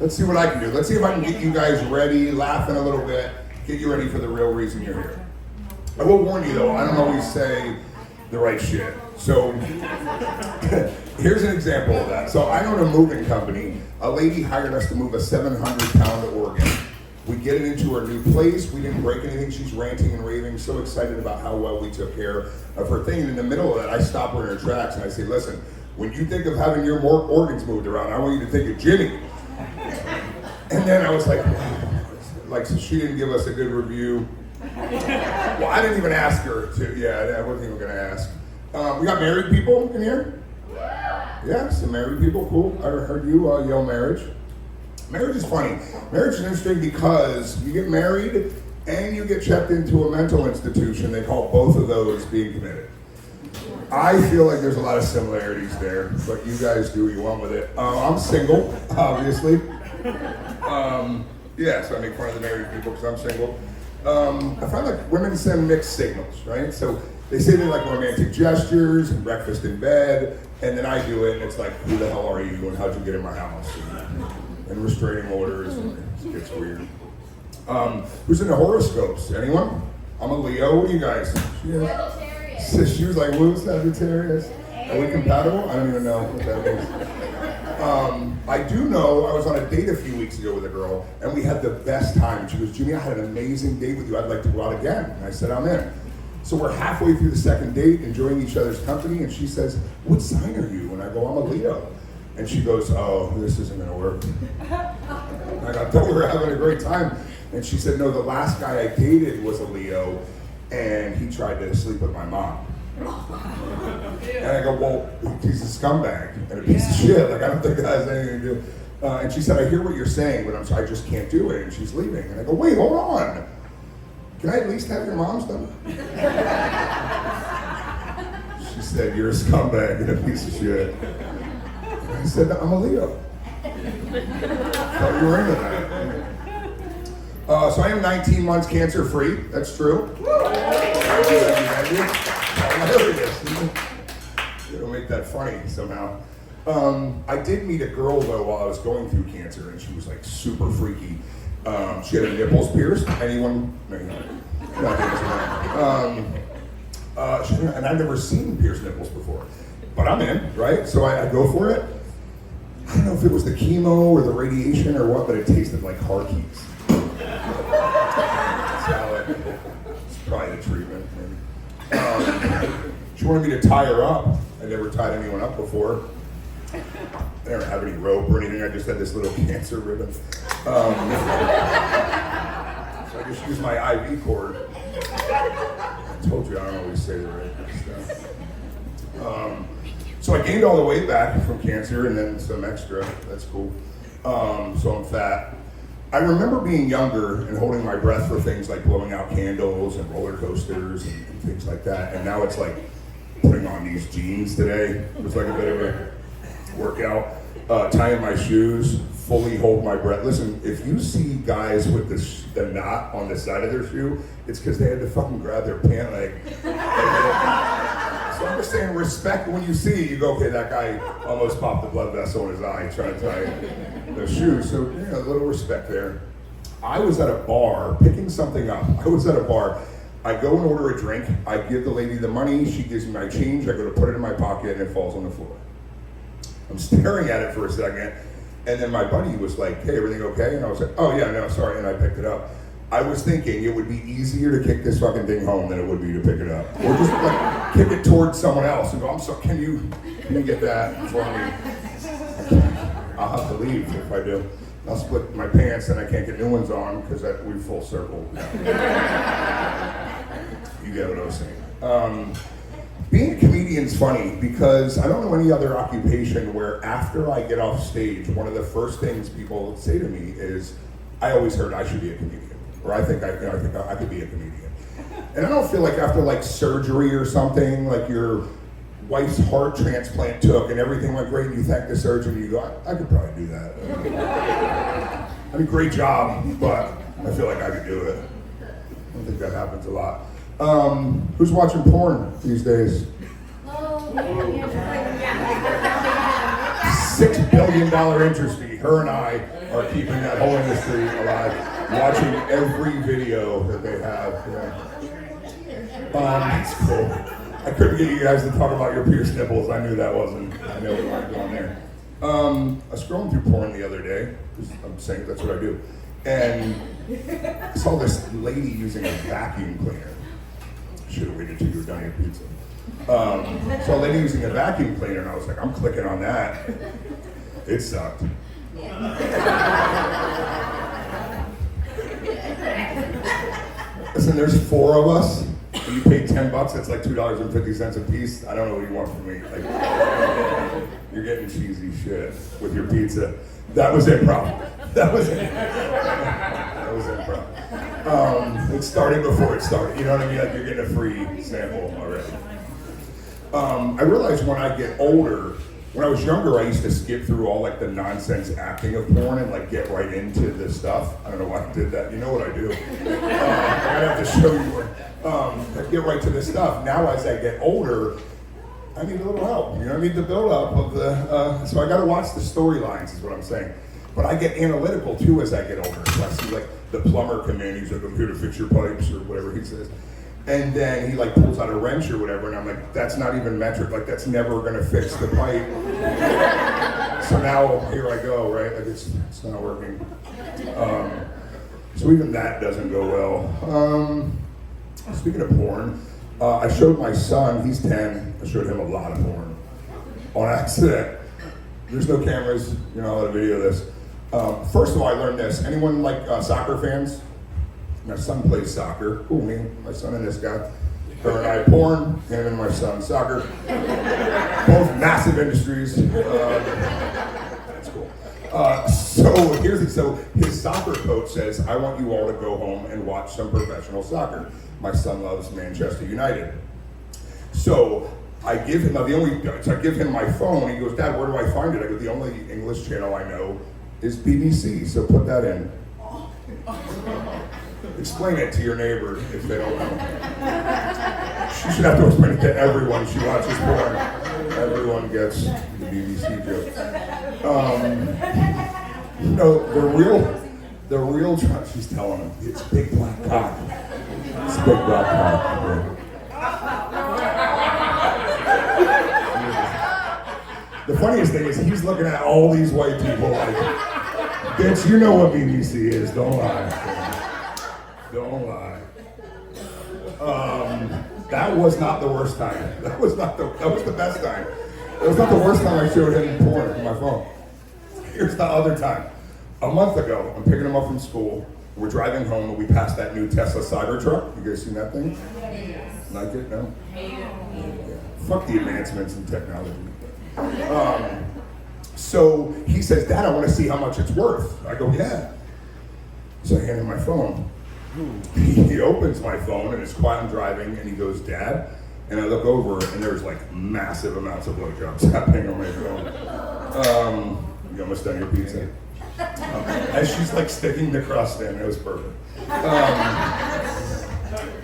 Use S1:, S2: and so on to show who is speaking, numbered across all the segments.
S1: Let's see what I can do. Let's see if I can get you guys ready, laughing a little bit, get you ready for the real reason you're here. I will warn you though, I don't always say the right shit. So here's an example of that. So I own a moving company. A lady hired us to move a 700-pound organ. We get it into her new place. We didn't break anything. She's ranting and raving, so excited about how well we took care of her thing. And in the middle of that, I stop her in her tracks and I say, listen, when you think of having your organs moved around, I want you to think of Jimmy. And then I was like, so she didn't give us a good review. Well, I didn't even ask her to, I wasn't even gonna ask. We got married people in here? Yeah, some married people, cool. I heard you yell marriage. Marriage is funny. Marriage is interesting because you get married and you get checked into a mental institution. They call both of those being committed. I feel like there's a lot of similarities there, but you guys do what you want with it. I'm single, obviously. So I make fun of the married people because I'm single. I find like women send mixed signals, right? So they say they like romantic gestures and breakfast in bed, and then I do it, and it's like, who the hell are you, and how'd you get in my house? And restraining orders, and it gets weird. Who's into horoscopes? Anyone? I'm a Leo. What are you guys? So she was like, woo, Sagittarius. Are we compatible? I don't even know what that means. I do know I was on a date a few weeks ago with a girl, and we had the best time. She goes, Jimmy, I had an amazing date with you. I'd like to go out again. And I said, I'm in. So we're halfway through the second date, enjoying each other's company, and she says, what sign are you? And I go, I'm a Leo. And she goes, oh, this isn't gonna work. And I thought we were having a great time. And she said, no, the last guy I dated was a Leo, and he tried to sleep with my mom. And I go, well, he's a scumbag and a piece of shit. Like, I don't think that has anything to do. And she said, I hear what you're saying, but I just can't do it. And she's leaving. And I go, wait, hold on. Can I at least have your mom's number? She said, you're a scumbag and a piece of shit. And I said, I'm a Leo. Thought you were into that. So I am 19 months cancer-free. That's true. Hilarious. It'll make that funny somehow. I did meet a girl though while I was going through cancer, and she was like super freaky. She had her nipples pierced. Anyone? And I've never seen pierced nipples before, but I'm in, right? So I go for it. I don't know if it was the chemo or the radiation or what, but it tasted like car keys. It's probably the treatment. She wanted me to tie her up. I never tied anyone up before. I didn't have any rope or anything. I just had this little cancer ribbon. So I just used my IV cord. I told you I don't always say the right stuff. So I gained all the weight back from cancer and then some extra. That's cool. So I'm fat. I remember being younger and holding my breath for things like blowing out candles and roller coasters and things like that. And now it's like putting on these jeans today. It was like a bit of a workout. Tying my shoes, fully hold my breath. Listen, if you see guys with the knot on the side of their shoe, it's because they had to fucking grab their pant leg. So I'm just saying, respect when you see it. You go, okay, that guy almost popped the blood vessel in his eye trying to tie the shoe. So, a little respect there. I was at a bar picking something up. I go and order a drink. I give the lady the money. She gives me my change. I go to put it in my pocket and it falls on the floor. I'm staring at it for a second. And then my buddy was like, hey, everything okay? And I was like, oh yeah, no, sorry. And I picked it up. I was thinking it would be easier to kick this fucking thing home than it would be to pick it up. Or just like kick it towards someone else and go, I'm sorry, can you get that for me? I'll have to leave if I do. I'll split my pants and I can't get new ones on because we full circle. You get what I was saying. Being a comedian's funny because I don't know any other occupation where after I get off stage, one of the first things people say to me is, I always heard I should be a comedian. Or I think I could be a comedian. And I don't feel like after like surgery or something, like your wife's heart transplant took and everything went great and you thank the surgeon, you go, I could probably do that. I mean, great job, but I feel like I could do it. I don't think that happens a lot. Who's watching porn these days? $6 billion interest fee, her and I. are keeping that whole industry alive, watching every video that they have. That's cool. I couldn't get you guys to talk about your pierced nipples. I knew that wasn't, I know we weren't going there. I was scrolling through porn the other day, because I'm saying that's what I do, and I saw this lady using a vacuum cleaner. Should have waited till you were done your pizza. Saw a lady using a vacuum cleaner, and I was like, I'm clicking on that. It sucked. Listen, there's 4 of us, and you pay $10, that's like $2.50 a piece. I don't know what you want from me. Like, you're getting cheesy shit with your pizza. That was improv. That was it. That was improv. It started before it started. You know what I mean? Like, you're getting a free sample already. I realized when I get older, when I was younger, I used to skip through all like the nonsense acting of porn and like get right into the stuff. I don't know why I did that. You know what I do. I'd have to show you. I get right to the stuff. Now as I get older, I need a little help. You know, I need the build up of the, so I gotta watch the storylines is what I'm saying. But I get analytical too as I get older. So I see like the plumber come in, he's like, I'm here to fix your pipes or whatever he says. And then he like pulls out a wrench or whatever, and I'm like, that's not even metric, like that's never gonna fix the pipe. So now here I go, right? Like it's not working. So even that doesn't go well. Speaking of porn, I showed my son, he's 10, I showed him a lot of porn on accident. There's no cameras, you're not allowed to video this. First of all, I learned this. Anyone like soccer fans? My son plays soccer. Ooh, me, my son and this guy. Her and I porn, him and my son soccer. Both massive industries. That's cool. So his soccer coach says, I want you all to go home and watch some professional soccer. My son loves Manchester United. So I give him, I give him my phone. He goes, Dad, where do I find it? I go, the only English channel I know is BBC, so put that in. Explain it to your neighbor if they don't know. She should have to explain it to everyone she watches porn. Everyone gets the BBC joke. No, the real truck, she's telling him, it's big black cock. It's big black cock. The funniest thing is he's looking at all these white people like, bitch, you know what BBC is, don't lie. Don't lie. That was not the worst time. That was the best time. That was not the worst time I showed him porn on my phone. Here's the other time. A month ago, I'm picking him up from school. We're driving home and we passed that new Tesla Cybertruck. You guys seen that thing? Like it? No? Yeah. Fuck the advancements in technology. So he says, Dad, I want to see how much it's worth. I go, yeah. So I hand him my phone. He opens my phone and it's quiet, I'm driving, and he goes, Dad, and I look over and there's like massive amounts of blowjobs happening on my phone. You almost done your pizza? As she's like sticking the crust in, it was perfect.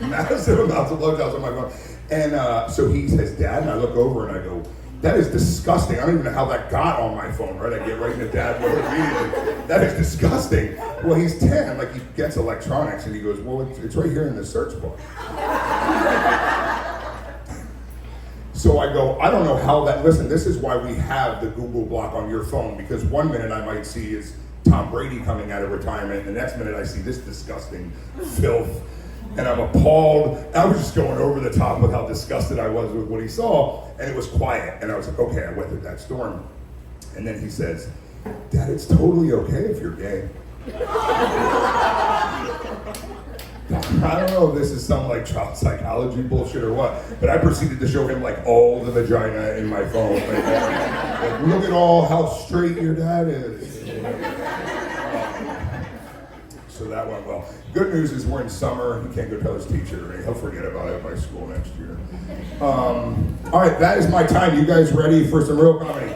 S1: Massive amounts of blowjobs on my phone. And so he says, Dad, and I look over and I go, that is disgusting. I don't even know how that got on my phone, right? I get right into Dad mode immediately. That is disgusting. Well, he's 10, like he gets electronics, and he goes, well, it's right here in the search bar. So I go, I don't know how that, listen, this is why we have the Google block on your phone, because one minute I might see is Tom Brady coming out of retirement, and the next minute I see this disgusting filth. And I'm appalled. I was just going over the top with how disgusted I was with what he saw, and it was quiet. And I was like, okay, I weathered that storm. And then he says, Dad, it's totally okay if you're gay. I don't know if this is some like child psychology bullshit or what, but I proceeded to show him like all the vagina in my phone. Like, look at all how straight your dad is. So that went well. Good news is we're in summer. He can't go tell his teacher. He'll forget about it by school next year. All right, that is my time. You guys ready for some real comedy?